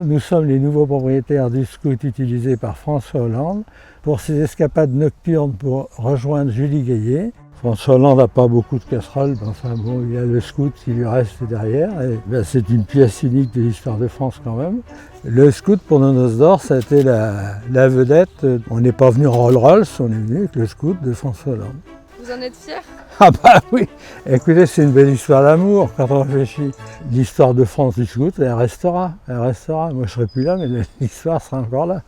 Nous sommes les nouveaux propriétaires du scout utilisé par François Hollande pour ses escapades nocturnes pour rejoindre Julie Gaillet. François Hollande n'a pas beaucoup de casseroles, mais enfin bon, il y a le scout qui lui reste derrière. Et c'est une pièce unique de l'histoire de France quand même. Le scout pour nos noces d'or, ça a été la vedette. On n'est pas venu en Rolls-Royce, on est venu avec le scout de François Hollande. Vous en êtes fiers? Ah bah oui, écoutez, c'est une belle histoire d'amour quand on réfléchit. L'histoire de France du scout, elle restera. Moi je ne serai plus là, mais l'histoire sera encore là.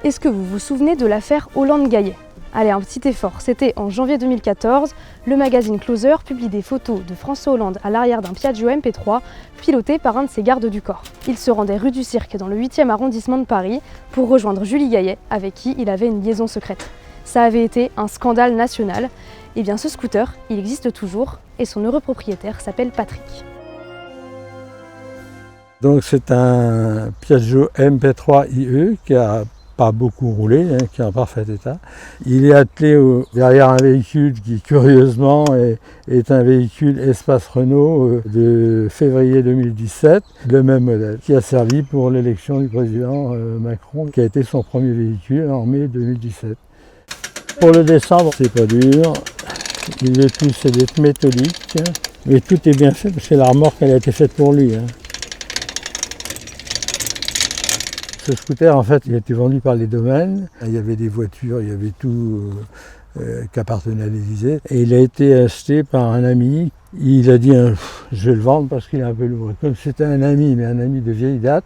Est-ce que vous vous souvenez de l'affaire Hollande-Gaillet? Allez, un petit effort. C'était en janvier 2014. Le magazine Closer publie des photos de François Hollande à l'arrière d'un Piaggio MP3 piloté par un de ses gardes du corps. Il se rendait rue du Cirque dans le 8e arrondissement de Paris pour rejoindre Julie Gaillet avec qui il avait une liaison secrète. Ça avait été un scandale national. Et bien ce scooter, il existe toujours et son heureux propriétaire s'appelle Patrick. Donc c'est un Piaggio MP3 IE qui a pas beaucoup roulé, qui est en parfait état. Il est attelé derrière un véhicule qui, curieusement, est un véhicule Espace Renault de février 2017, le même modèle, qui a servi pour l'élection du président Macron, qui a été son premier véhicule en mai 2017. Pour le descendre, c'est pas dur. Le tout, c'est d'être méthodique, mais tout est bien fait parce que la remorque, elle a été faite pour lui. Ce scooter, en fait, il a été vendu par les domaines. Il y avait des voitures, il y avait tout qui appartenait à l'Élysée. Et il a été acheté par un ami. Il a dit je vais le vendre parce qu'il est un peu lourd. Comme c'était un ami, mais un ami de vieille date,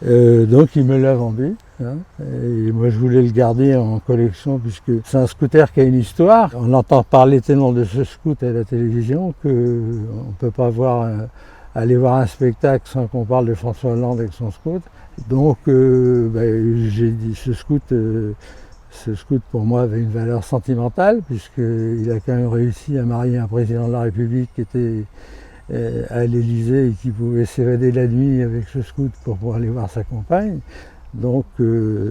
donc il me l'a vendu. Et moi, je voulais le garder en collection puisque c'est un scooter qui a une histoire. On entend parler tellement de ce scooter à la télévision qu'on ne peut pas aller voir un spectacle sans qu'on parle de François Hollande avec son scout. Donc j'ai dit ce scout pour moi avait une valeur sentimentale puisqu'il a quand même réussi à marier un président de la République qui était à l'Élysée et qui pouvait s'évader la nuit avec ce scout pour pouvoir aller voir sa compagne. Donc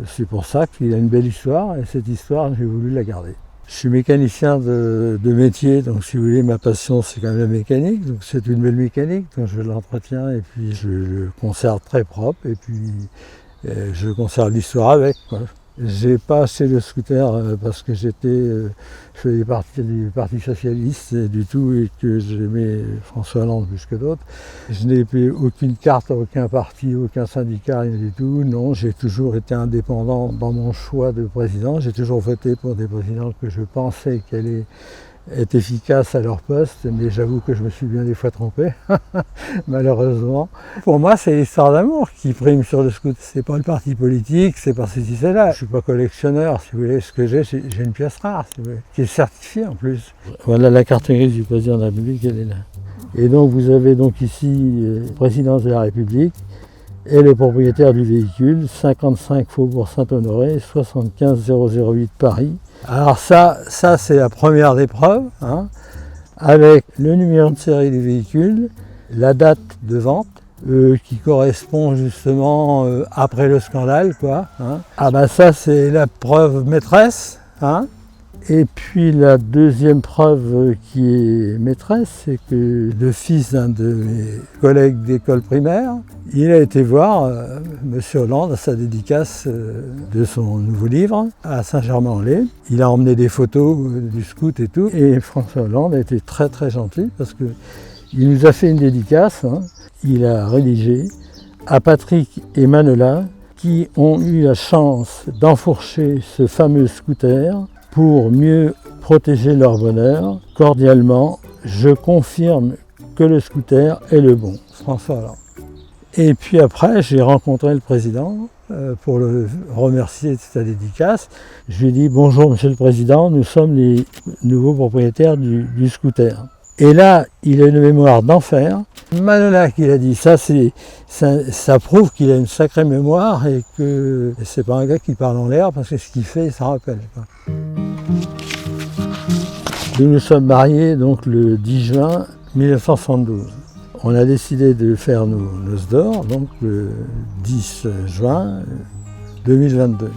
c'est pour ça qu'il a une belle histoire et cette histoire j'ai voulu la garder. Je suis mécanicien de métier, donc si vous voulez, ma passion c'est quand même la mécanique, donc c'est une belle mécanique, donc je l'entretiens et puis je le conserve très propre et puis je conserve l'histoire avec, quoi. J'ai pas acheté le scooter parce que je faisais partie du Parti Socialiste du tout et que j'aimais François Hollande plus que d'autres. Je n'ai payé aucune carte à aucun parti, aucun syndicat, rien du tout. Non, j'ai toujours été indépendant dans mon choix de président. J'ai toujours voté pour des présidents que je pensais qu'elle est efficace à leur poste, mais j'avoue que je me suis bien des fois trompé, malheureusement. Pour moi, c'est l'histoire d'amour qui prime sur le scout. C'est pas le parti politique, c'est pas ceci, c'est là. Je suis pas collectionneur, si vous voulez. Ce que j'ai une pièce rare, si vous voulez, qui est certifiée en plus. Voilà la carte grise du président de la République, elle est là. Et donc vous avez donc ici présidence de la République et le propriétaire du véhicule, 55 Faubourg Saint-Honoré, 75 008 Paris. Alors ça c'est la première des preuves, avec le numéro de série du véhicule, la date de vente, qui correspond justement après le scandale, quoi. Ah ben ça c'est la preuve maîtresse, Et puis la deuxième preuve qui est maîtresse, c'est que le fils d'un de mes collègues d'école primaire, il a été voir M. Hollande à sa dédicace de son nouveau livre à Saint-Germain-en-Laye. Il a emmené des photos du scout et tout. Et François Hollande a été très très gentil parce qu'il nous a fait une dédicace. Il a rédigé à Patrick et Manola qui ont eu la chance d'enfourcher ce fameux scooter pour mieux protéger leur bonheur. Cordialement, je confirme que le scooter est le bon. François Hollande. Et puis après, j'ai rencontré le président pour le remercier de sa dédicace. Je lui ai dit « Bonjour Monsieur le Président, nous sommes les nouveaux propriétaires du scooter ». Et là, il a une mémoire d'enfer. Manola qui l'a dit, ça prouve qu'il a une sacrée mémoire et que c'est pas un gars qui parle en l'air parce que ce qu'il fait, ça rappelle, quoi. Nous nous sommes mariés donc le 10 juin 1972. On a décidé de faire nos noces d'or, donc le 10 juin 2022.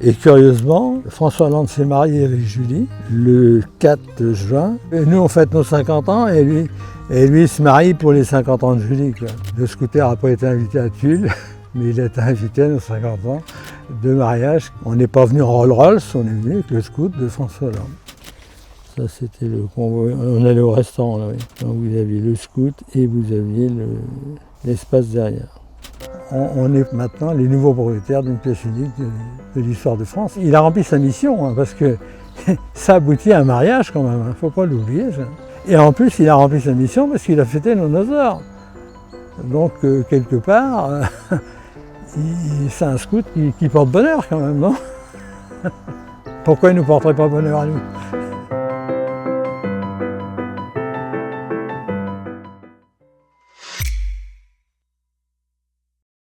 Et curieusement, François Hollande s'est marié avec Julie le 4 juin. Et nous, on fête nos 50 ans et lui il se marie pour les 50 ans de Julie, quoi. Le scooter n'a pas été invité à Tulle, mais il a été invité à nos 50 ans de mariage. On n'est pas venu en Rolls-Royce, on est venu avec le scoot de François Hollande. Ça, c'était le convoi. On allait au restaurant, là, oui. Donc, vous aviez le scoot et vous aviez l'espace derrière. On est maintenant les nouveaux propriétaires d'une pièce unique de l'histoire de France. Il a rempli sa mission, hein, parce que ça aboutit à un mariage quand même, il ne faut pas l'oublier. Ça. Et en plus, il a rempli sa mission parce qu'il a fêté nos heures. Donc, quelque part, c'est un scout qui porte bonheur quand même, non? Pourquoi il ne nous porterait pas bonheur à nous?